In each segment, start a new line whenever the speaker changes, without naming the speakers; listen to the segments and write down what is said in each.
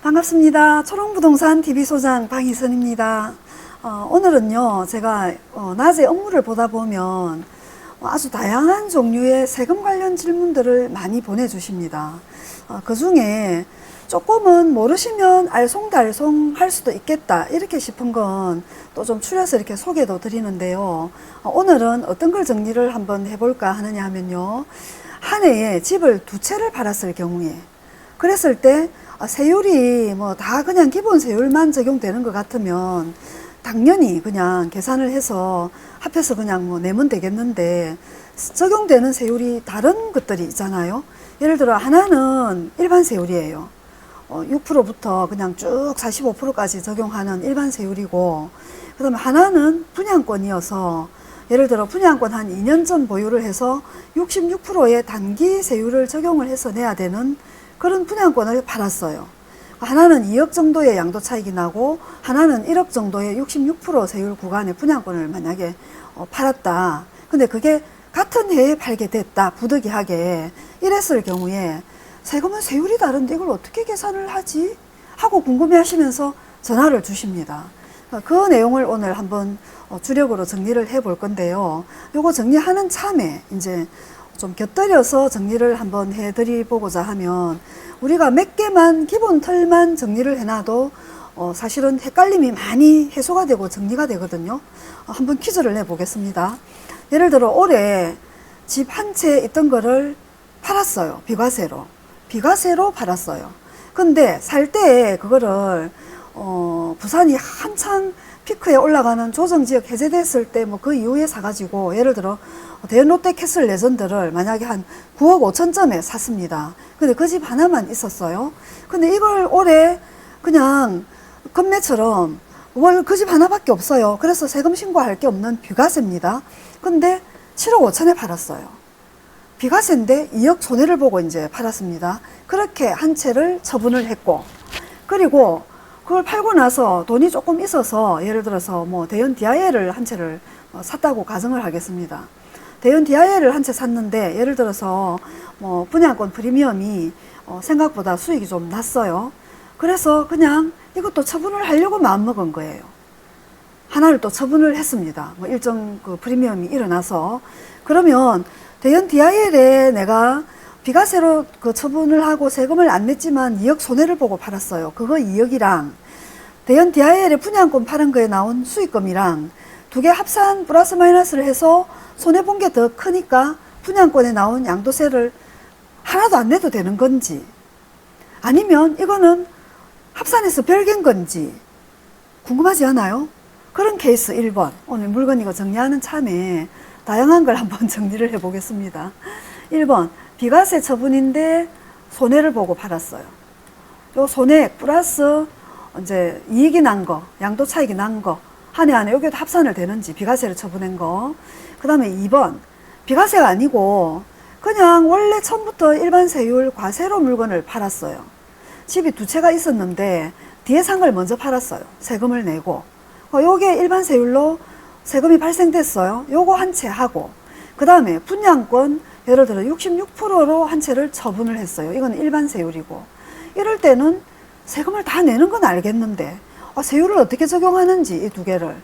반갑습니다. 초롱부동산 TV소장 방희선입니다. 오늘은요, 제가 낮에 업무를 보다 보면 아주 다양한 종류의 세금 관련 질문들을 많이 보내주십니다. 그 중에 조금은 모르시면 알쏭달쏭 할 수도 있겠다 이렇게 싶은 건 또 좀 추려서 이렇게 소개도 드리는데요. 오늘은 어떤 걸 정리를 한번 해볼까 하느냐 하면요, 한 해에 집을 두 채를 팔았을 경우에, 그랬을 때 세율이 뭐 다 그냥 기본 세율만 적용되는 것 같으면 당연히 그냥 계산을 해서 합해서 그냥 뭐 내면 되겠는데, 적용되는 세율이 다른 것들이 있잖아요. 예를 들어 하나는 일반 세율이에요. 6%부터 그냥 쭉 45%까지 적용하는 일반 세율이고, 그 다음에 하나는 분양권이어서 예를 들어 분양권 한 2년 전 보유를 해서 66%의 단기 세율을 적용을 해서 내야 되는 그런 분양권을 팔았어요. 하나는 2억 정도의 양도 차익이 나고 하나는 1억 정도의 66% 세율 구간의 분양권을 만약에 팔았다. 근데 그게 같은 해에 팔게 됐다, 부득이하게 이랬을 경우에 세금은 세율이 다른데 이걸 어떻게 계산을 하지? 하고 궁금해 하시면서 전화를 주십니다. 그 내용을 오늘 한번 주력으로 정리를 해 볼 건데요. 요거 정리하는 참에 이제 좀 곁들여서 정리를 한번 해드리고자 하면, 우리가 몇 개만 기본 틀만 정리를 해놔도 사실은 헷갈림이 많이 해소가 되고 정리가 되거든요. 한번 퀴즈를 내보겠습니다. 예를 들어 올해 집 한 채 있던 거를 팔았어요. 비과세로 팔았어요. 근데 살 때 그거를 부산이 한창 피크에 올라가는 조정지역 해제됐을 때 뭐 그 이후에 사가지고, 예를 들어 대연 롯데캐슬 레전드를 만약에 한 9억 5천점에 샀습니다. 근데 그 집 하나만 있었어요. 근데 이걸 올해 그냥 건매처럼 월 그 집 하나밖에 없어요. 그래서 세금 신고할 게 없는 비과세입니다. 근데 7억 5천에 팔았어요. 비과세인데 2억 손해를 보고 이제 팔았습니다. 그렇게 한 채를 처분을 했고, 그리고 그걸 팔고 나서 돈이 조금 있어서 예를 들어서 뭐 대연 DIL을 한 채를 샀다고 가정을 하겠습니다. 대연 DIL을 한 채 샀는데 예를 들어서 뭐 분양권 프리미엄이 생각보다 수익이 좀 났어요. 그래서 그냥 이것도 처분을 하려고 마음먹은 거예요. 하나를 또 처분을 했습니다. 뭐 일정 그 프리미엄이 일어나서. 그러면 대연 DIL에 내가 비과세로 그 처분을 하고 세금을 안 냈지만 2억 손해를 보고 팔았어요. 그거 2억이랑 대연 DIL에 분양권 파는 거에 나온 수익금이랑 두 개 합산 플러스 마이너스를 해서 손해본 게 더 크니까 분양권에 나온 양도세를 하나도 안 내도 되는 건지, 아니면 이거는 합산해서 별개인 건지 궁금하지 않아요? 그런 케이스 1번, 오늘 물건 이거 정리하는 참에 다양한 걸 한번 정리를 해 보겠습니다. 1번, 비과세 처분인데 손해를 보고 팔았어요. 요 손해 플러스 이제 이익이 난 거, 양도 차익이 난 거, 한 해 안에 여기도 합산을 되는지, 비과세를 처분한 거. 그 다음에 2번, 비과세가 아니고 그냥 원래 처음부터 일반 세율 과세로 물건을 팔았어요. 집이 두 채가 있었는데 뒤에 산 걸 먼저 팔았어요. 세금을 내고. 요게 일반 세율로 세금이 발생됐어요. 요거 한 채 하고, 그 다음에 분양권 예를 들어 66%로 한 채를 처분을 했어요. 이건 일반 세율이고, 이럴 때는 세금을 다 내는 건 알겠는데 세율을 어떻게 적용하는지, 이 두 개를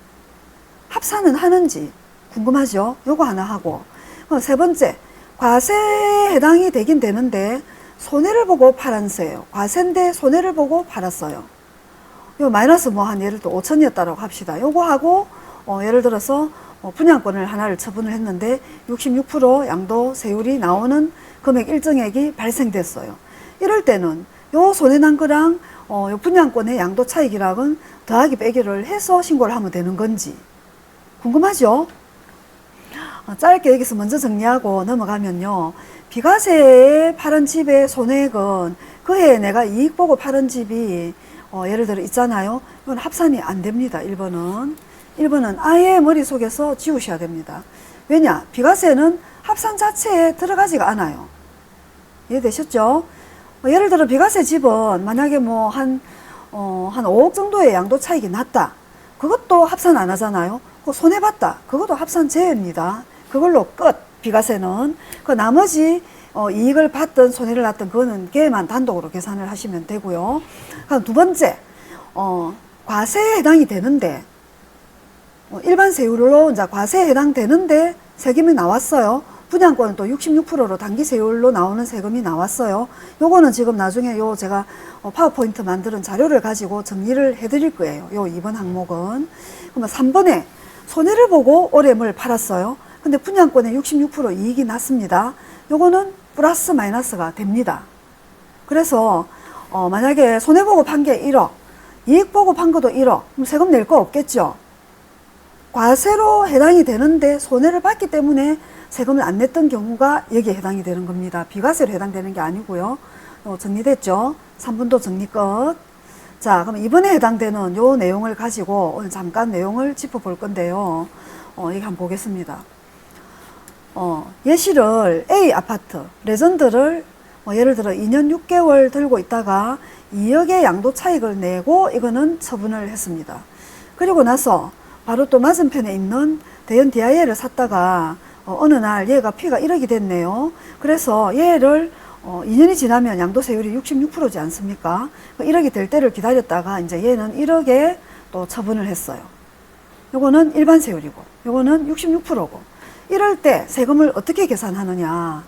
합산은 하는지 궁금하죠? 요거 하나 하고, 세 번째, 과세에 해당이 되긴 되는데 손해를 보고 팔은 세예요. 과세인데 손해를 보고 팔았어요. 요 마이너스 뭐 한 예를 들어 5천이었다라고 합시다. 요거 하고 예를 들어서 분양권을 하나를 처분을 했는데 66% 양도세율이 나오는 금액 일정액이 발생됐어요. 이럴 때는 요 손해난 거랑 요 분양권의 양도차익이랑은 더하기 빼기를 해서 신고를 하면 되는 건지 궁금하죠? 짧게 여기서 먼저 정리하고 넘어가면요, 비과세에 팔은 집의 손해액은 그 해에 내가 이익 보고 팔은 집이 예를 들어 있잖아요. 이건 합산이 안 됩니다. 1번은 아예 머릿속에서 지우셔야 됩니다. 왜냐? 비과세는 합산 자체에 들어가지가 않아요. 이해되셨죠? 예를 들어 비과세 집은 만약에 뭐 한 5억 정도의 양도 차익이 났다. 그것도 합산 안 하잖아요. 그 손해봤다. 그것도 합산 제외입니다. 그걸로 끝. 비과세는. 그 나머지 이익을 받든 손해를 났든 그거는 걔만 단독으로 계산을 하시면 되고요. 그럼 두 번째, 과세에 해당이 되는데, 일반 세율로 이제 과세에 해당되는데 세금이 나왔어요. 분양권은 또 66%로 단기 세율로 나오는 세금이 나왔어요. 요거는 지금 나중에 제가 파워포인트 만드는 자료를 가지고 정리를 해드릴 거예요. 요 2번 항목은. 그러면 3번에 손해를 보고 오래물 팔았어요. 근데 분양권에 66% 이익이 났습니다. 요거는 플러스 마이너스가 됩니다. 그래서 만약에 손해보고 판 게 1억, 이익 보고 판 것도 1억, 그럼 세금 낼 거 없겠죠. 과세로 해당이 되는데 손해를 봤기 때문에 세금을 안 냈던 경우가 여기에 해당이 되는 겁니다. 비과세로 해당되는 게 아니고요. 정리됐죠? 3분도 정리 끝. 자, 그럼 이번에 해당되는 요 내용을 가지고 오늘 잠깐 내용을 짚어볼 건데요. 여기 한번 보겠습니다. 예시를 A 아파트, 레전드를 예를 들어 2년 6개월 들고 있다가 2억의 양도 차익을 내고 이거는 처분을 했습니다. 그리고 나서 바로 또 맞은편에 있는 대연 DIL을 샀다가 어느 날 얘가 피가 1억이 됐네요. 그래서 얘를 2년이 지나면 양도세율이 66%지 않습니까? 1억이 될 때를 기다렸다가 이제 얘는 1억에 또 처분을 했어요. 요거는 일반 세율이고 요거는 66%고 이럴 때 세금을 어떻게 계산하느냐,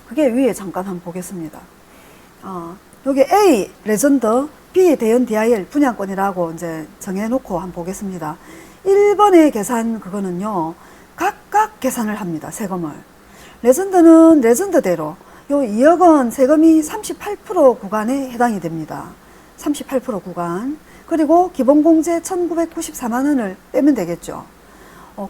그게 위에 잠깐 한번 보겠습니다. 여기 A 레전드, B 대연 DIL 분양권이라고 이제 정해놓고 한번 보겠습니다. 1번의 계산 그거는요, 각각 계산을 합니다. 세금을. 레전드는 레전드대로 요 2억원 세금이 38% 구간에 해당이 됩니다. 38% 구간. 그리고 기본공제 1994만원을 빼면 되겠죠.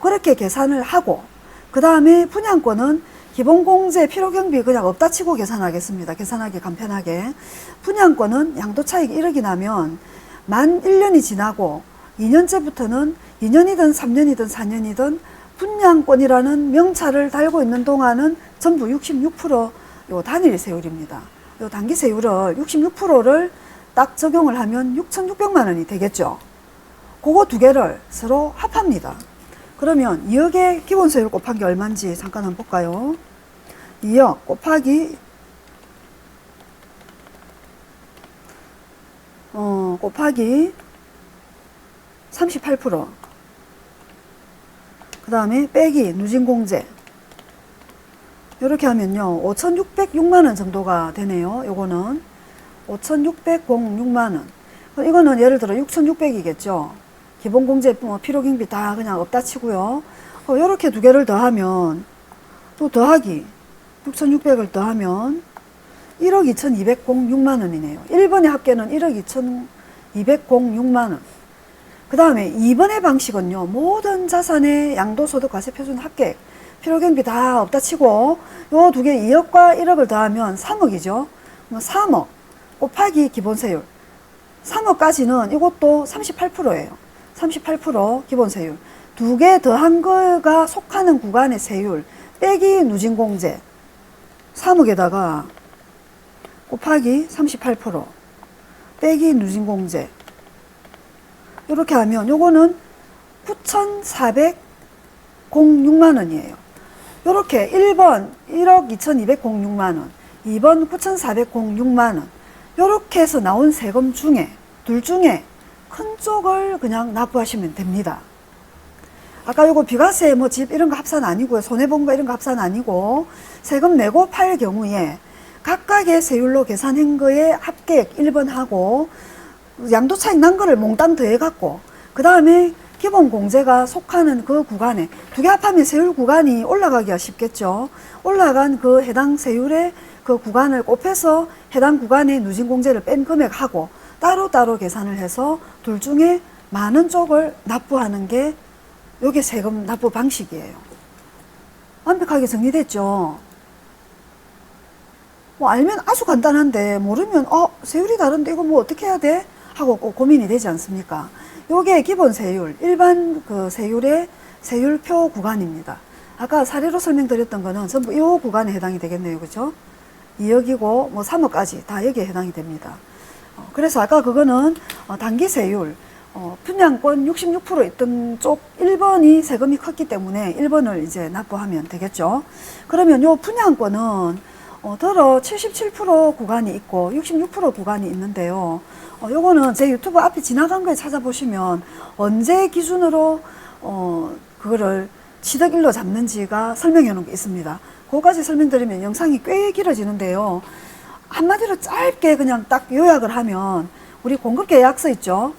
그렇게 계산을 하고 그 다음에 분양권은 기본공제 필요경비 그냥 없다 치고 계산하겠습니다. 계산하기 간편하게. 분양권은 양도차익 1억이 나면 만 1년이 지나고 2년째부터는 2년이든 3년이든 4년이든 분양권이라는 명찰을 달고 있는 동안은 전부 66% 요 단일 세율입니다. 요 단기 세율을 66%를 딱 적용을 하면 6,600만 원이 되겠죠. 그거 두 개를 서로 합합니다. 그러면 2억의 기본세율 곱한 게 얼마인지 잠깐 한번 볼까요? 2억 곱하기 곱하기 38%. 그 다음에 빼기 누진공제. 이렇게 하면요 5,606만원 정도가 되네요. 요거는 5,606만원. 이거는 예를 들어 6,600이겠죠. 기본공제 필요경비 다 그냥 없다 치고요. 요렇게 두 개를 더하면 또 더하기 6,600을 더하면 1억 2,206만원이네요 1번의 합계는 1억 2,206만원. 그 다음에 2번의 방식은요, 모든 자산의 양도소득과세표준 합계 필요경비 다 없다 치고 요 두 개 2억과 1억을 더하면 3억이죠. 3억 곱하기 기본세율. 3억까지는 이것도 38%예요. 38% 기본세율. 두 개 더한 거가 속하는 구간의 세율 빼기 누진공제. 3억에다가 곱하기 38% 빼기 누진공제. 이렇게 하면 요거는 9,406만원이에요. 요렇게 1번 1억 2,206만원, 2번 9,406만원. 요렇게 해서 나온 세금 중에 둘 중에 큰 쪽을 그냥 납부하시면 됩니다. 아까 요거 비과세 뭐 집 이런 거 합산 아니고요. 손해본 거 이런 거 합산 아니고 세금 내고 팔 경우에 각각의 세율로 계산한 거에 합계액 1번 하고 양도차익 난 거를 몽땅 더해갖고 그 다음에 기본공제가 속하는 그 구간에 두 개 합하면 세율 구간이 올라가기가 쉽겠죠. 올라간 그 해당 세율의 그 구간을 곱해서 해당 구간의 누진공제를 뺀 금액하고 따로따로 계산을 해서 둘 중에 많은 쪽을 납부하는 게 요게 세금 납부 방식이에요. 완벽하게 정리됐죠? 뭐 알면 아주 간단한데 모르면 세율이 다른데 이거 뭐 어떻게 해야 돼? 하고 꼭 고민이 되지 않습니까? 요게 기본 세율, 일반 그 세율의 세율표 구간입니다. 아까 사례로 설명드렸던 거는 전부 이 구간에 해당이 되겠네요. 그죠? 2억이고 뭐 3억까지 다 여기에 해당이 됩니다. 그래서 아까 그거는 단기 세율, 분양권 66% 있던 쪽 1번이 세금이 컸기 때문에 1번을 이제 납부하면 되겠죠. 그러면 요 분양권은 더러 77% 구간이 있고 66% 구간이 있는데요. 요거는 제 유튜브 앞에 지나간 거에 찾아보시면 언제 기준으로 그거를 취득일로 잡는지가 설명해 놓은 게 있습니다. 그거까지 설명드리면 영상이 꽤 길어지는데요. 한마디로 짧게 그냥 딱 요약을 하면 우리 공급계약서 있죠?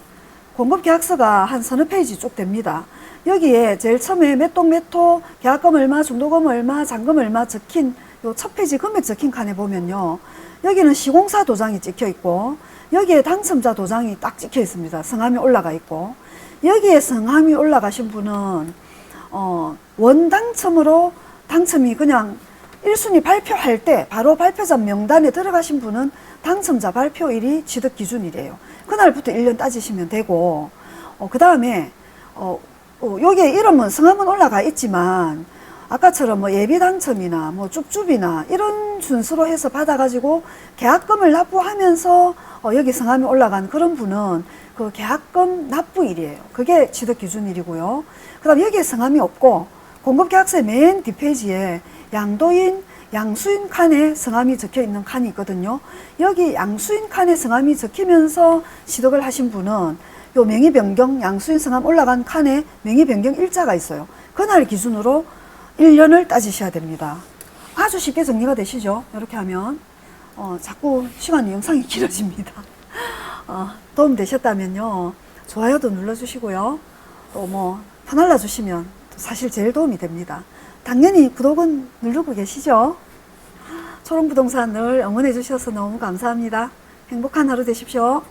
공급계약서가 한 서너 페이지 쭉 됩니다. 여기에 제일 처음에 몇 동 몇 호, 계약금 얼마, 중도금 얼마, 잔금 얼마 적힌 요 첫 페이지 금액 적힌 칸에 보면요. 여기는 시공사 도장이 찍혀 있고 여기에 당첨자 도장이 딱 찍혀 있습니다. 성함이 올라가 있고 여기에 성함이 올라가신 분은 원당첨으로 당첨이 그냥 1순위 발표할 때 바로 발표자 명단에 들어가신 분은 당첨자 발표일이 취득 기준이래요. 그날부터 1년 따지시면 되고 그 다음에 여기에 이름은 성함은 올라가 있지만 아까처럼 뭐 예비 당첨이나 뭐 쭈쭈비나 이런 순서로 해서 받아가지고 계약금을 납부하면서 여기 성함이 올라간 그런 분은 그 계약금 납부일이에요. 그게 취득 기준일이고요. 그 다음 여기에 성함이 없고 공급계약서의 맨 뒷페이지에 양도인, 양수인 칸에 성함이 적혀 있는 칸이 있거든요. 여기 양수인 칸에 성함이 적히면서 취득을 하신 분은 요 명의 변경, 양수인 성함 올라간 칸에 명의 변경 일자가 있어요. 그날 기준으로 1년을 따지셔야 됩니다. 아주 쉽게 정리가 되시죠? 이렇게 하면 자꾸 영상이 길어집니다. 도움 되셨다면요 좋아요도 눌러주시고요 또 뭐 퍼날라 주시면 사실 제일 도움이 됩니다. 당연히 구독은 누르고 계시죠? 초롱부동산 늘 응원해 주셔서 너무 감사합니다. 행복한 하루 되십시오.